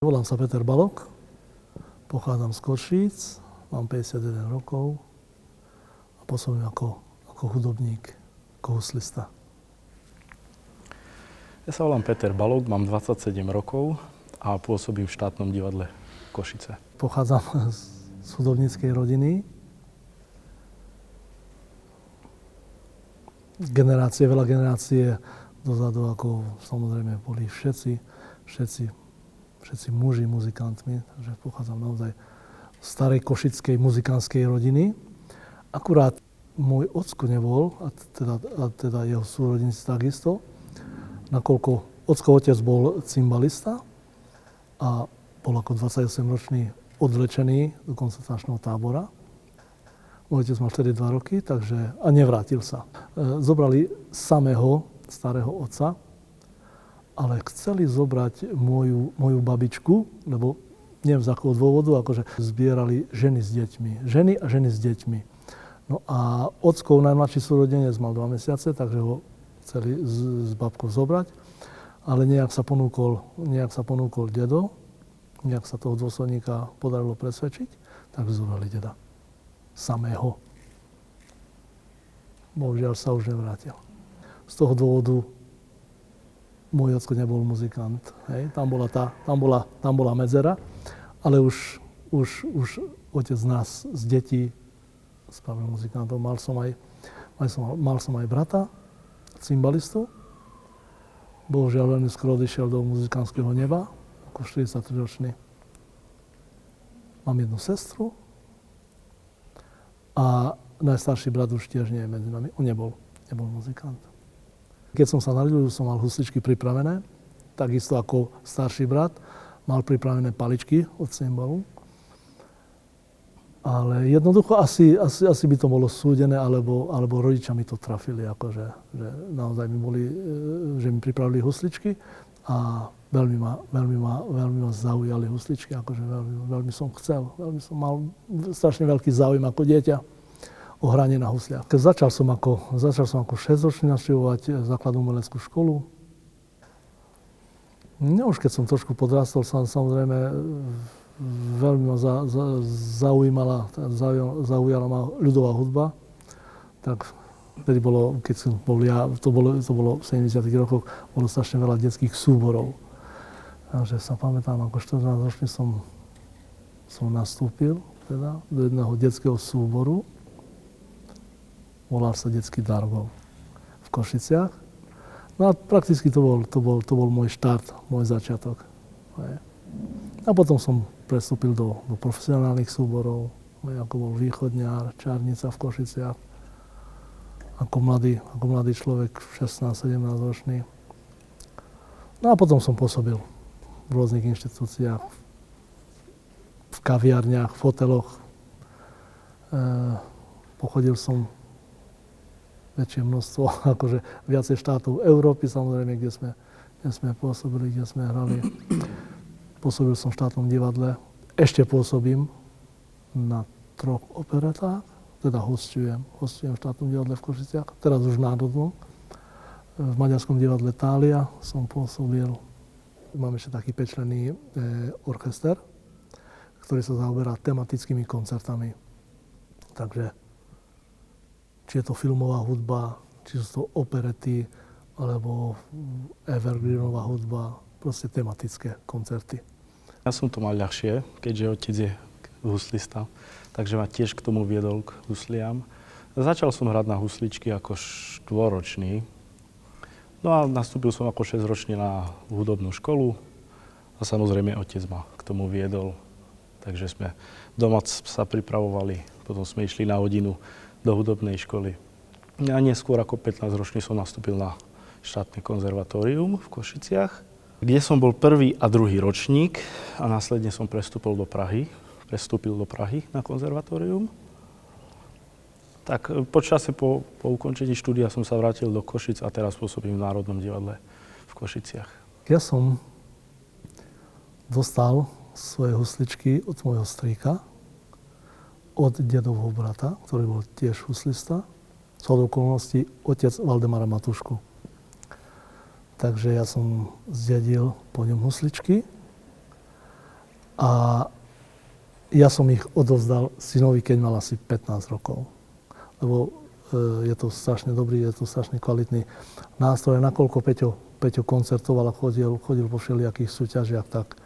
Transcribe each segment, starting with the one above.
Volám sa Peter Balog, pochádzam z Košíc, mám 51 rokov a pôsobím ako hudobník, ako huslista. Ja sa volám Peter Balog, mám 27 rokov a pôsobím v štátnom divadle Košice. Pochádzam z hudobníckej rodiny. Veľa generácie dozadu, ako samozrejme boli všetci muži muzikantmi, takže pochádzam naozaj z starej košickej muzikantskej rodiny. Akurát môj ocko nebol, a teda jeho súrodenci takisto, nakoľko ockov otec bol cymbalista a bol ako 28-ročný odvlečený do koncentračného tábora. Môj otec mal vtedy 2 roky, a nevrátil sa. Zobrali samého starého otca, ale chceli zobrať moju babičku, lebo neviem z akého dôvodu, akože zbierali ženy s deťmi. Ženy a ženy s deťmi. No a ockov najmladší súrodenec mal 2 mesiace, takže ho chceli s babkou zobrať, ale nejak sa ponúkol dedo, nejak sa toho dôsledníka podarilo presvedčiť, takže zobrali deda. Samého. Bohužiaľ sa už nevrátil. Z toho dôvodu môj ocko nebol muzikant. Hej. Tam bola medzera, ale už otec nás z detí spravil muzikantov. Mal som aj brata, cymbalistu. Bohužiaľ veľmi skoro odišiel do muzikantského neba, ako 43-ročný. Mám jednu sestru a najstarší brat už tiež nie je medzi nami. On nebol muzikant. Keď som sa narodil, som mal husličky pripravené, takisto ako starší brat. Mal pripravené paličky od cymbalu. Ale jednoducho asi by to bolo súdené, alebo rodičia mi to trafili, akože, že naozaj že mi pripravili husličky a veľmi ma zaujali husličky, akože veľmi som chcel, veľmi som mal strašne veľký záujem ako dieťa o hranie na husliach. Začal som ako 6-ročný navštevovať základnú umeleckú školu. No už keď som trošku podrastol, samozrejme veľmi ma zaujala ma ľudová hudba. Tak vtedy bolo, keď som bol ja, to bolo v 70. rokoch, bolo strašne veľa detských súborov. Takže sa pamätám, ako 14-ročný som nastúpil teda, do jedného detského súboru. Volal sa Detský Dargov v Košiciach. No a prakticky to bol môj štart, môj začiatok. A potom som prestúpil do profesionálnych súborov, ako bol Východňar, Čarnica v Košiciach. Ako mladý človek, 16-17 ročný. No a potom som pôsobil v rôznych inštitúciách, v kaviarniach, v hoteloch. Pochodil som väčšie množstvo, akože viacej štátov Európy, samozrejme, kde sme pôsobili, kde sme hrali. Pôsobil som v štátnom divadle. Ešte pôsobím na 3 operetách, teda hostujem v štátnom divadle v Košiciach, teraz už v národnom. V maďarskom divadle Thália som pôsobil. Mám ešte taký 5-členný orchester, ktorý sa zaoberá tematickými koncertami. Takže či je to filmová hudba, či sú to operety, alebo evergreenová hudba, proste tematické koncerty. Ja som to mal ľahšie, keďže otec je huslista, takže ma tiež k tomu viedol k husliam. Začal som hrať na husličky ako 4-ročný. No a nastúpil som ako 6-ročný na hudobnú školu a samozrejme otec ma k tomu viedol. Takže sme doma sa pripravovali, potom sme išli na hodinu do hudobnej školy. A neskôr ako 15-ročný som nastúpil na štátne konzervatórium v Košiciach, kde som bol 1. a 2. ročník a následne som prestúpil do Prahy na konzervatórium. Tak po čase, po ukončení štúdia som sa vrátil do Košic a teraz pôsobím v Národnom divadle v Košiciach. Ja som dostal svoje husličky od môjho strýka, od dedovho brata, ktorý bol tiež huslista, z okolností otec Valdemara Matušku. Takže ja som zdedil po ňom husličky A ja som ich odovzdal synovi, keď mal asi 15 rokov. Lebo je to strašne dobrý, je to strašne kvalitný nástroj. Nakoľko Peťo koncertoval a chodil po všelijakých súťažiach, tak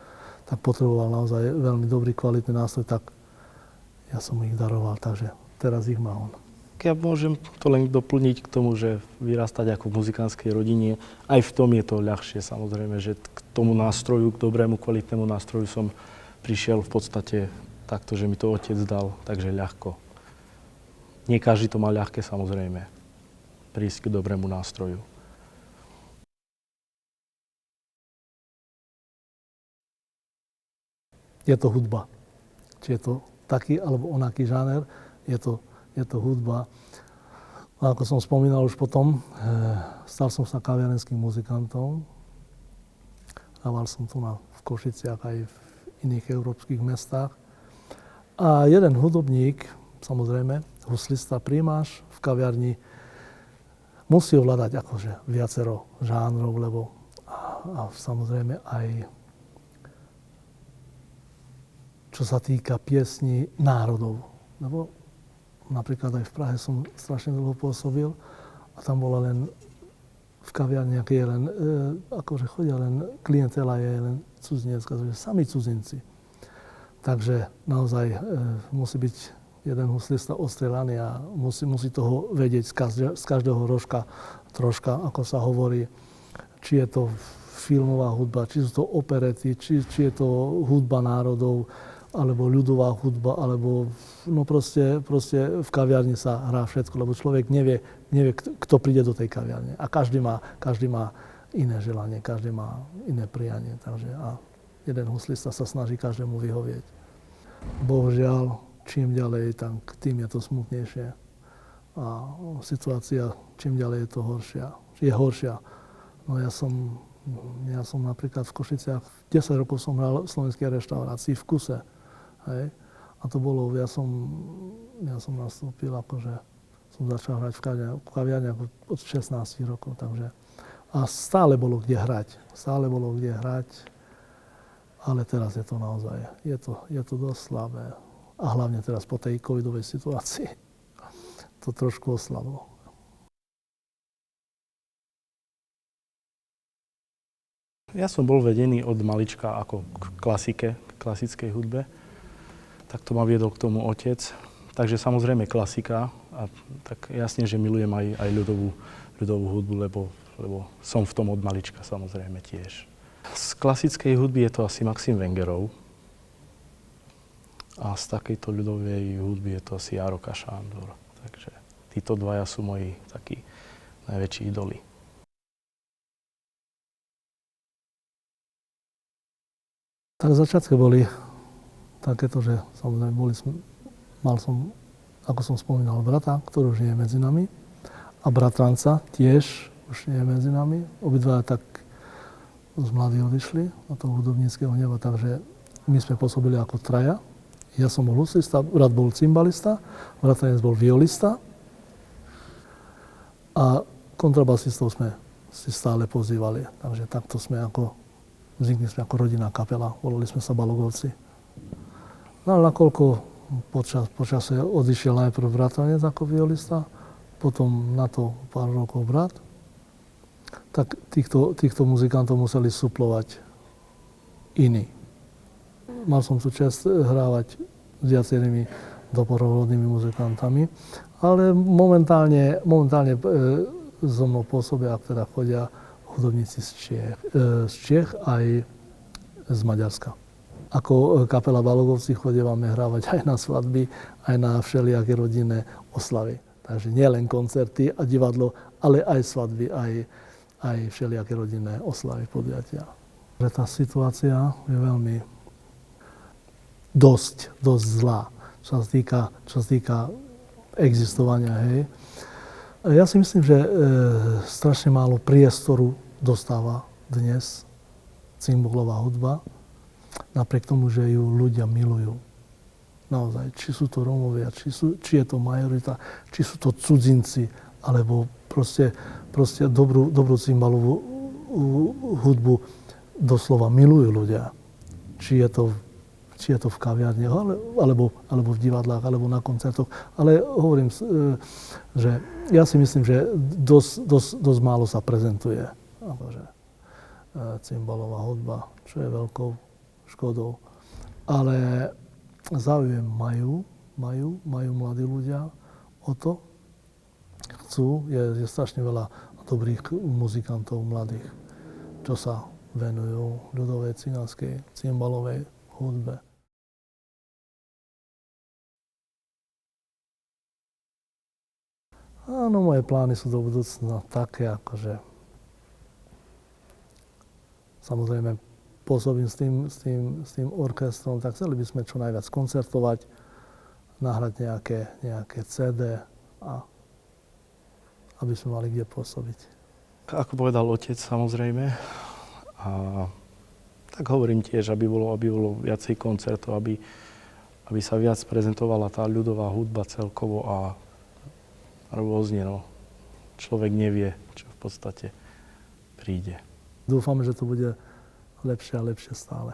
potreboval naozaj veľmi dobrý, kvalitný nástroj, tak ja som ich daroval, takže teraz ich má on. Ja môžem to len doplniť k tomu, že vyrastať ako v muzikánskej rodine, aj v tom je to ľahšie samozrejme, že k tomu nástroju, k dobrému, kvalitnému nástroju som prišiel v podstate takto, že mi to otec dal, takže ľahko. Nie každý to má ľahké samozrejme, prísť k dobrému nástroju. Je to hudba. Či je to taký alebo onaký žáner, je to hudba. A ako som spomínal už potom, stal som sa kaviarenským muzikantom. Hrával som tu v Košiciach aj v iných európskych mestách. A jeden hudobník, samozrejme, huslista, primáš v kaviarni, musí ovládať akože viacero žánrov, lebo a samozrejme aj čo sa týka piesní národov. Lebo napríklad aj v Prahe som strašne dlho pôsobil a tam bola len v kaviarni, je len, akože chodia len klientela, je len cudzinecká, sami cudzinci. Takže naozaj musí byť jeden huslista ostrelaný a musí toho vedieť z každého rožka troška, ako sa hovorí, či je to filmová hudba, či sú to operety, či je to hudba národov, alebo ľudová hudba, alebo no proste v kaviarni sa hrá všetko, lebo človek nevie, kto príde do tej kaviarne. A každý má iné želanie, každý má iné prianie. Takže a jeden huslista sa snaží každému vyhovieť. Bohužiaľ, čím ďalej, tak tým je to smutnejšie. A situácia čím ďalej je to horšia. No ja som napríklad v Košiciach, 10 rokov som hral v slovenskej reštaurácii v Kuse. Hej. A to bolo, ja som nastúpil, akože som začal hrať v kaviarni od 16 rokov, takže a stále bolo kde hrať, ale teraz je to naozaj, je to dosť slabé. A hlavne teraz po tej covidovej situácii to trošku oslablo. Ja som bol vedený od malička ako k klasickej hudbe. Tak to ma viedol k tomu otec. Takže samozrejme klasika. A tak jasne, že milujem aj ľudovú hudbu, lebo som v tom od malička samozrejme tiež. Z klasickej hudby je to asi Maxim Wengerov. A z takejto ľudovej hudby je to asi Jároka Šándor. Takže títo dvaja sú moji takí najväčší idoli. Tak začiatky boli takéto, že samozrejme mal som, ako som spomínal, brata, ktorý už nie je medzi nami, a bratranca tiež už nie je medzi nami. Obidva tak z mladí odišli do toho hudobníckeho neba, takže my sme pôsobili ako traja. Ja som bol huslista, brat bol cymbalista, bratranec bol violista a kontrabasistov sme si stále pozývali. Takže takto sme vznikli sme ako rodinná kapela, volali sme sa Balogovci. No ale nakoľko počasie odišiel najprv bratranec ako violista, potom na to pár rokov brat, tak týchto muzikantov museli suplovať iní. Mal som tu čest hrávať s viacerými doprovodnými muzikantami, ale momentálne so mnou pôsobia, teda chodia hudobníci z Čiech aj z Maďarska. Ako kapela Balogovci chodívame hrávať aj na svadby, aj na všelijaké rodinné oslavy. Takže nie len koncerty a divadlo, ale aj svadby, aj všelijaké rodinné oslavy, podujatia. Tá situácia je veľmi dosť zlá, čo sa týka existovania. Hej. Ja si myslím, že strašne málo priestoru dostáva dnes cymbalová hudba, napriek tomu, že ju ľudia milujú. Naozaj, či sú to Rómovia, či je to majorita, či sú to cudzinci, alebo proste dobrú cymbalovú hudbu doslova milujú ľudia. Či je to či je to v kaviarniach, alebo v divadlách, alebo na koncertoch. Ale hovorím, že ja si myslím, že dosť málo sa prezentuje akože, cymbalová hudba, čo je veľkou škodou. Ale záujem majú mladí ľudia o to. Chcú, je strašne veľa dobrých muzikantov mladých, čo sa venujú ľudovej, cigánskej, cymbalovej hudbe. Áno, moje plány sú do budúcna také, akože samozrejme pôsobím s tým orchestrom, tak chceli by sme čo najviac koncertovať, nahrať nejaké CD a aby sme mali kde pôsobiť. Ako povedal otec, samozrejme. A tak hovorím tiež, aby bolo viacej koncertov, aby sa viac prezentovala tá ľudová hudba celkovo a rôzne, no. Človek nevie, čo v podstate príde. Dúfame, že to bude lepšie a lepšie stále.